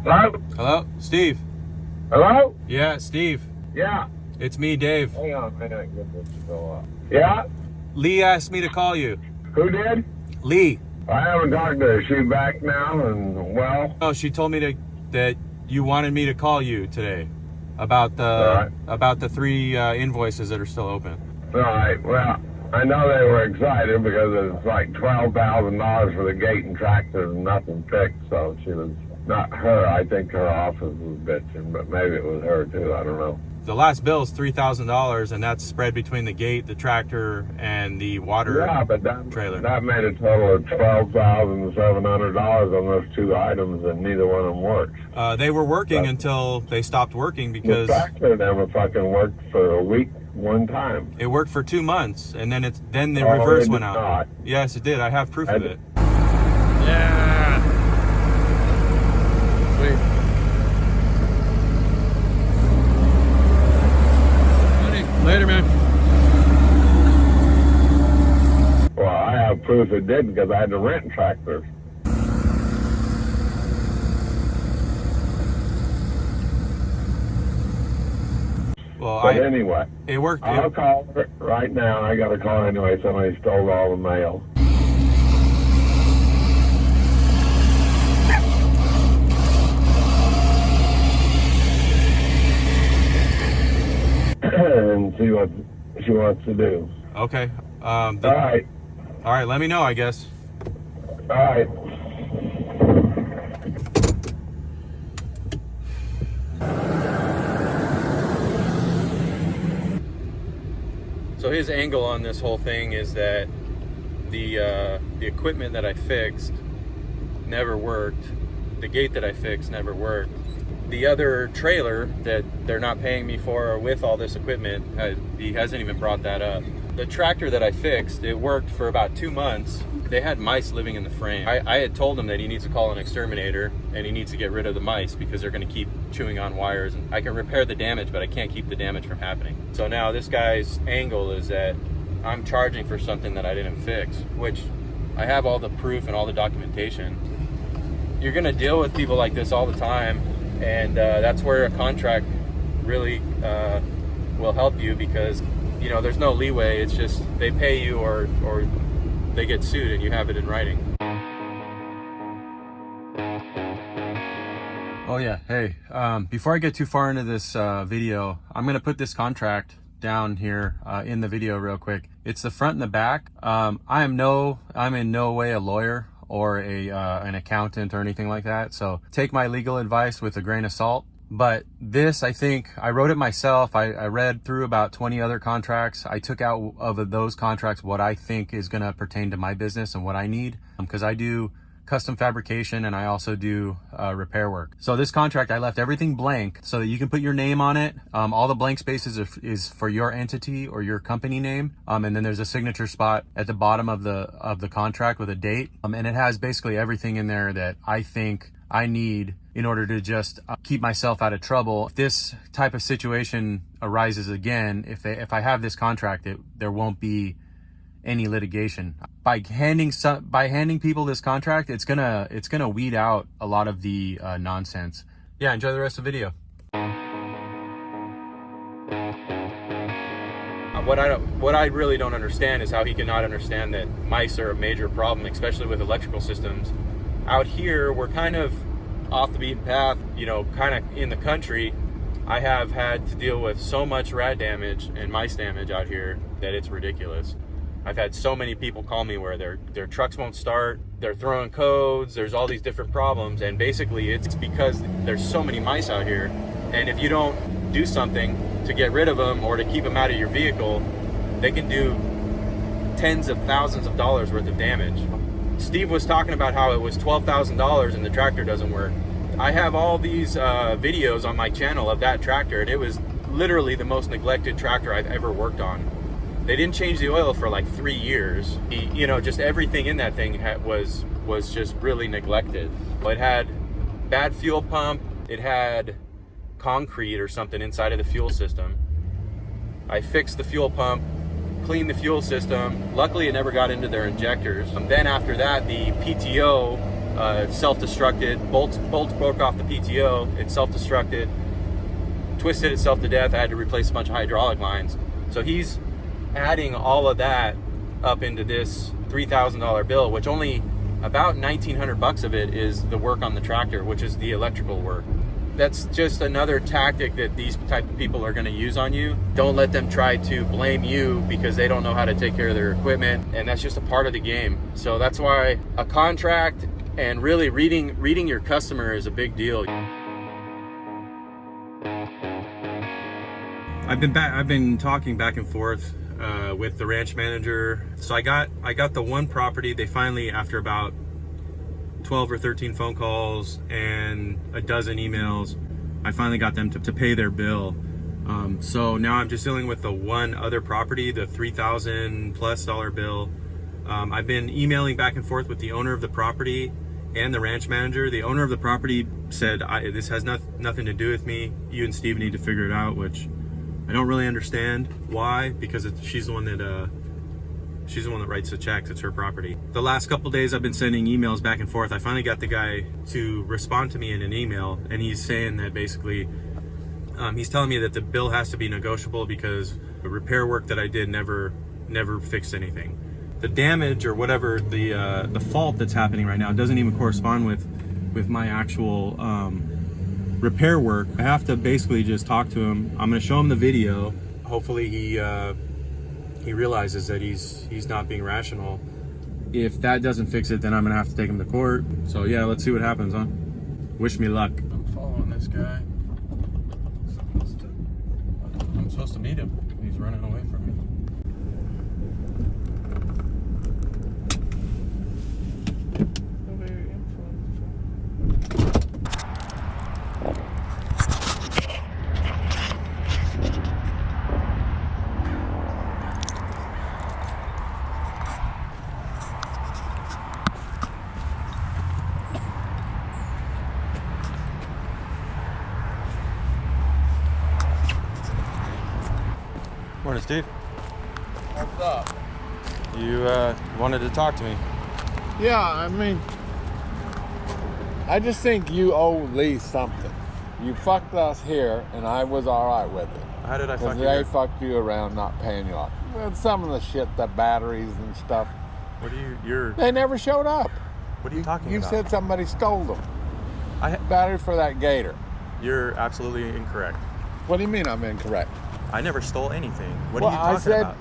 Hello? Hello? Steve? Hello? Yeah, Steve. Yeah. It's me, Dave. Hang on a minute. Get this to go up. Yeah? Lee asked me to call you. Who did? Lee. I haven't talked to her. Is she back now and well? Oh, she told me that you wanted me to call you today about the three invoices that are still open. All right. Well, I know they were excited because it's like $12,000 for the gate and tractor and nothing fixed. So she was, not her. I think her office was bitching, but maybe it was her too. I don't know. The last bill is $3,000, and that's spread between the gate, the tractor, and the water trailer. That made a total of $12,700 on those two items, and neither one of them worked. They were working until they stopped working because the tractor never fucking worked for a week one time. It worked for 2 months, and then the reverse went out. Not. Yes, it did. I have proof of it. Yeah. Sweet. Later, man. Well, I have proof it did because I had to rent tractors. Well, but anyway, it worked. I'll call her right now. I got a call anyway. Somebody stole all the mail. And see what she wants to do. Okay. All right. All right. Let me know, I guess. All right. So his angle on this whole thing is that the equipment that I fixed never worked. The gate that I fixed never worked. The other trailer that they're not paying me for with all this equipment, he hasn't even brought that up. The tractor that I fixed, it worked for about 2 months. They had mice living in the frame. I had told him that he needs to call an exterminator and he needs to get rid of the mice because they're going to keep chewing on wires. And I can repair the damage, but I can't keep the damage from happening. So now this guy's angle is that I'm charging for something that I didn't fix, which I have all the proof and all the documentation. You're going to deal with people like this all the time. And that's where a contract really will help you because, you know, there's no leeway. It's just they pay you or they get sued and you have it in writing. Oh yeah, hey, before I get too far into this video, I'm going to put this contract down here in the video real quick. It's the front and the back. I'm in no way a lawyer or an accountant or anything like that. So take my legal advice with a grain of salt. But this, I think, I wrote it myself. I read through about 20 other contracts. I took out of those contracts what I think is going to pertain to my business and what I need. Because I do custom fabrication and I also do repair work. So this contract, I left everything blank so that you can put your name on it. All the blank spaces is for your entity or your company name. And then there's a signature spot at the bottom of the contract with a date. And it has basically everything in there that I think I need in order to just keep myself out of trouble. If this type of situation arises again, if I have this contract, there won't be any litigation. By handing people this contract, it's gonna weed out a lot of the nonsense. Yeah, enjoy the rest of the video. What I really don't understand is how he cannot understand that mice are a major problem, especially with electrical systems. Out here, we're kind of off the beaten path, you know, kind of in the country. I have had to deal with so much rat damage and mice damage out here that it's ridiculous. I've had so many people call me where their trucks won't start, they're throwing codes, there's all these different problems, and basically it's because there's so many mice out here, and if you don't do something to get rid of them or to keep them out of your vehicle, they can do tens of thousands of dollars worth of damage. Steve was talking about how it was $12,000 and the tractor doesn't work. I have all these videos on my channel of that tractor, and it was literally the most neglected tractor I've ever worked on. They didn't change the oil for like 3 years. You know, just everything in that thing was just really neglected. It had bad fuel pump. It had concrete or something inside of the fuel system. I fixed the fuel pump, cleaned the fuel system. Luckily, it never got into their injectors. And then after that, the PTO self-destructed. Bolts broke off the PTO. It self-destructed, twisted itself to death. I had to replace a bunch of hydraulic lines. So he's adding all of that up into this $3,000 bill, which only about $1,900 of it is the work on the tractor, which is the electrical work. That's just another tactic that these type of people are going to use on you. Don't let them try to blame you because they don't know how to take care of their equipment, and that's just a part of the game. So that's why a contract and really reading your customer is a big deal. I've been talking back and forth with the ranch manager. So I got the one property. They finally, after about 12 or 13 phone calls and a dozen emails, I finally got them to pay their bill. So now I'm just dealing with the one other property, the $3,000+ bill. I've been emailing back and forth with the owner of the property and the ranch manager. The owner of the property said, this has nothing to do with me. You and Steve need to figure it out, which I don't really understand why, because she's the one that writes the checks. It's her property. The last couple days I've been sending emails back and forth. I finally got the guy to respond to me in an email, and he's saying that basically he's telling me that the bill has to be negotiable because the repair work that I did never fixed anything. The damage or whatever the fault that's happening right now doesn't even correspond with my actual repair work. I have to basically just talk to him. I'm going to show him the video. Hopefully he realizes that he's not being rational. If that doesn't fix it, then I'm gonna have to take him to court. So yeah, let's see what happens, huh? Wish me luck. I'm following this guy. I'm supposed to meet him. He's running away from me. Morning, Steve. What's up? You wanted to talk to me. Yeah, I mean, I just think you owe Lee something. You fucked us here, and I was all right with it. How did I fuck you? Because they here? fucked you around not paying you off. With some of the shit, the batteries and stuff. What are you're... They never showed up. What are you talking You about? said somebody stole them. Battery for that Gator. You're absolutely incorrect. What do you mean I'm incorrect? I never stole anything. What are you talking about?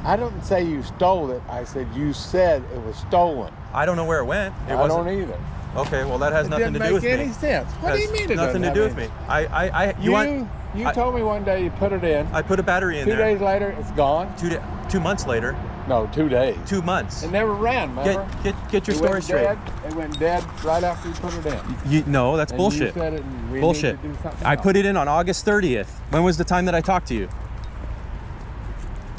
I don't say you stole it. I said you said it was stolen. I don't know where it went. I don't either. Okay, well that has nothing to do with me. It didn't make any sense. What do you mean it nothing to do with me? You told me one day you put it in. I put a battery in 2 there. days later, it's gone. 2 months later. No, 2 days. 2 months. It never ran, remember? Get your story straight. It went dead right after you put it in. No, that's bullshit. You said it and we bullshit. need to do something I else. put it in on August 30th. When was the time that I talked to you?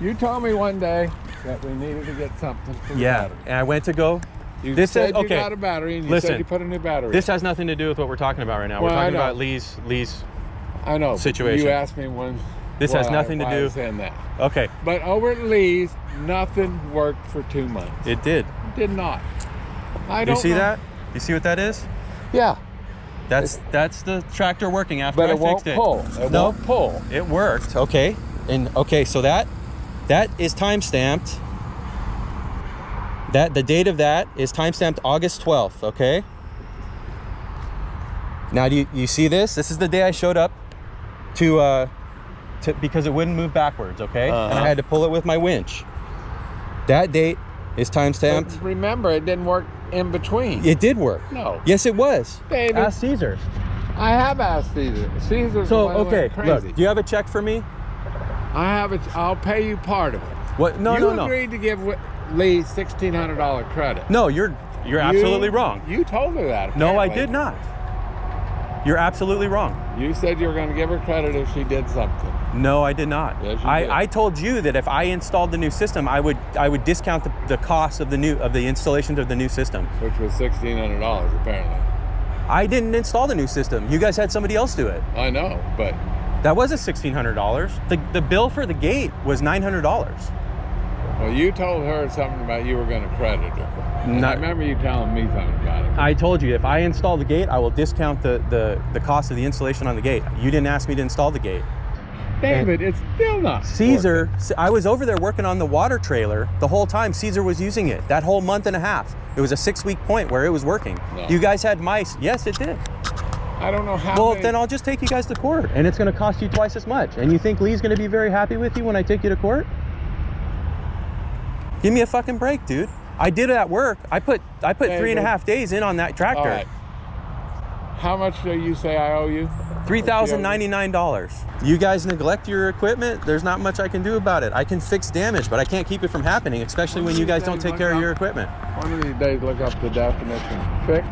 You told me one day that we needed to get something for the battery. And I went to go. You this said is, you got a battery and you said you put a new battery. This has nothing to do with what we're talking about right now. Well, we're talking about Lee's I know. situation. You asked me when. This has nothing to do. I was saying that. Okay. But over at Lee's, nothing worked for 2 months. It did. It did not. I don't You see know. that? You see what that is? Yeah. That's the tractor working after But I it won't fixed it. pull. It won't pull. It worked. Okay. And okay, so that is time stamped. The date of that is time stamped August 12th, okay? Now do you see this? This is the day I showed up to because it wouldn't move backwards, okay? And I had to pull it with my winch. That date is time stamped. But remember, it didn't work in between. It did work. No. Yes, it was. David. Ask Caesar. I have asked Caesar. Caesar's So, the one who okay, went crazy. look, do you have a check for me? I have it. I'll pay you part of it. What? No. You agreed to give Lee $1,600 credit. No, you're absolutely wrong. You told her that. No, I apparently. did not. You're absolutely wrong. You said you were going to give her credit if she did something. No, I did not. Yes, you did. I told you that if I installed the new system, I would discount the cost of the installation of the new system. Which was $1,600 apparently. I didn't install the new system. You guys had somebody else do it. I know, but That wasn't $1,600. The bill for the gate was $900. well, you told her something about you were going to credit her. And Not- I remember you telling me something about it. I told you, if I install the gate, I will discount the cost of the installation on the gate. You didn't ask me to install the gate. David, it's still not Caesar, working. I was over there working on the water trailer the whole time Caesar was using it. That whole month and a half. It was a 6-week point where it was working. No. You guys had mice. Yes, it did. I don't know how. Well, then I'll just take you guys to court, and it's going to cost you twice as much. And you think Lee's going to be very happy with you when I take you to court? Give me a fucking break, dude. I did it at work. I put 3.5 days in on that tractor. All right. How much do you say I owe you? $3,099. You guys neglect your equipment, there's not much I can do about it. I can fix damage, but I can't keep it from happening, especially when you guys don't take care of your equipment. One of these days, look up the definition of fix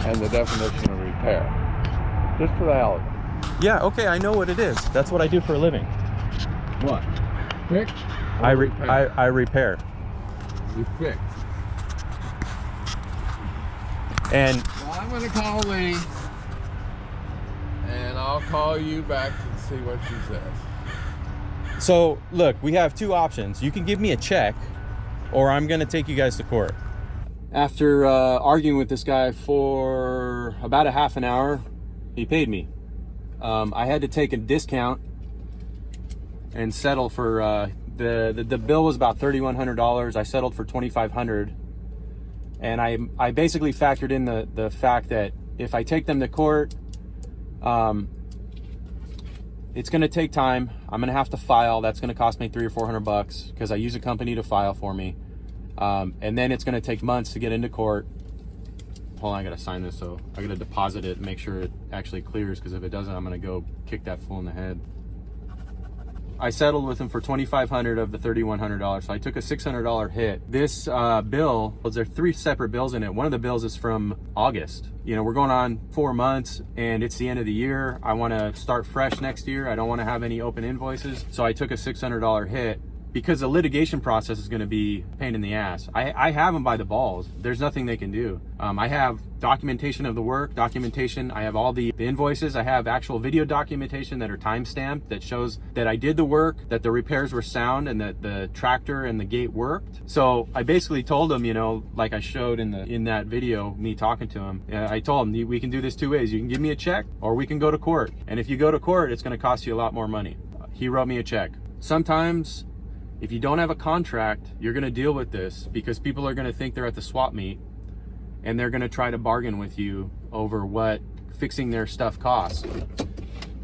and the definition of repair. Just for the hell of it. Yeah, okay, I know what it is. That's what I do for a living. What? Fix? I repair. You fix. And Well, I'm going to call Lee, and I'll call you back and see what she says. so, look, we have two options. You can give me a check, or I'm going to take you guys to court. After arguing with this guy for about a half an hour, he paid me. I had to take a discount and settle for the bill was about $3,100. I settled for $2,500, and I basically factored in the fact that if I take them to court, it's going to take time. I'm going to have to file. That's going to cost me $300 or $400 because I use a company to file for me. And then it's going to take months to get into court. Hold on, I got to sign this, so I got to deposit it and make sure it actually clears, because if it doesn't, I'm going to go kick that fool in the head. I settled with him for $2,500 of the $3,100, so I took a $600 hit. This bill, there are 3 separate bills in it. One of the bills is from August. You know, we're going on 4 months, and it's the end of the year. I want to start fresh next year. I don't want to have any open invoices, so I took a $600 hit. Because the litigation process is going to be a pain in the ass. I have them by the balls. There's nothing they can do. I have documentation of the work, documentation. I have all the invoices. I have actual video documentation that are timestamped that shows that I did the work, that the repairs were sound, and that the tractor and the gate worked. So I basically told him, you know, like I showed in that video, me talking to him, I told him, we can do this 2 ways. You can give me a check, or we can go to court. And if you go to court, it's going to cost you a lot more money. He wrote me a check. Sometimes, if you don't have a contract, you're going to deal with this because people are going to think they're at the swap meet, and they're going to try to bargain with you over what fixing their stuff costs.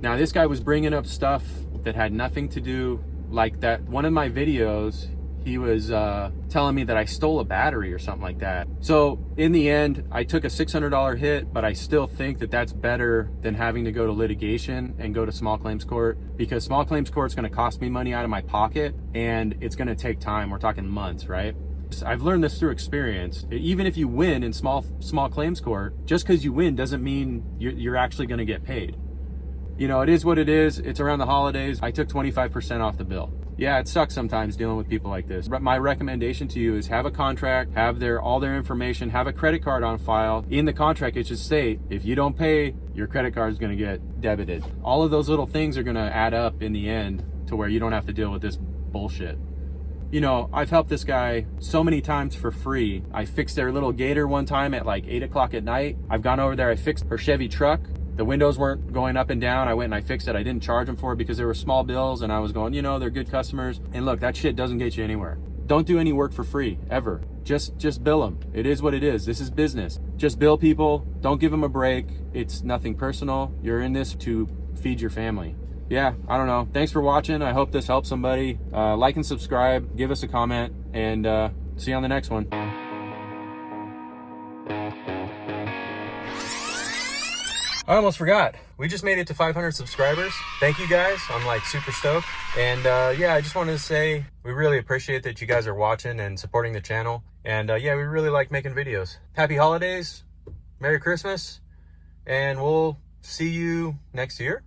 Now, this guy was bringing up stuff that had nothing to do, like that one of my videos, he was telling me that I stole a battery or something like that. So in the end, I took a $600 hit, but I still think that that's better than having to go to litigation and go to small claims court, because small claims court is going to cost me money out of my pocket, and it's going to take time. We're talking months, right? I've learned this through experience. Even if you win in small claims court, just because you win doesn't mean you're actually going to get paid. You know, it is what it is. It's around the holidays. I took 25% off the bill. Yeah, it sucks sometimes dealing with people like this. But my recommendation to you is have a contract, have all their information, have a credit card on file. In the contract, it should state, if you don't pay, your credit card is going to get debited. All of those little things are going to add up in the end to where you don't have to deal with this bullshit. You know, I've helped this guy so many times for free. I fixed their little Gator one time at like 8 o'clock at night. I've gone over there, I fixed her Chevy truck. The windows weren't going up and down. I went and I fixed it. I didn't charge them for it because they were small bills, and I was going, you know, they're good customers. And look, that shit doesn't get you anywhere. Don't do any work for free, ever. Just bill them. It is what it is. This is business. Just bill people. Don't give them a break. It's nothing personal. You're in this to feed your family. Yeah, I don't know. Thanks for watching. I hope this helps somebody. Like and subscribe. Give us a comment, and see you on the next one. I almost forgot. We just made it to 500 subscribers. Thank you guys. I'm like super stoked. And yeah, I just wanted to say we really appreciate that you guys are watching and supporting the channel. And yeah, we really like making videos. Happy holidays. Merry Christmas. And we'll see you next year.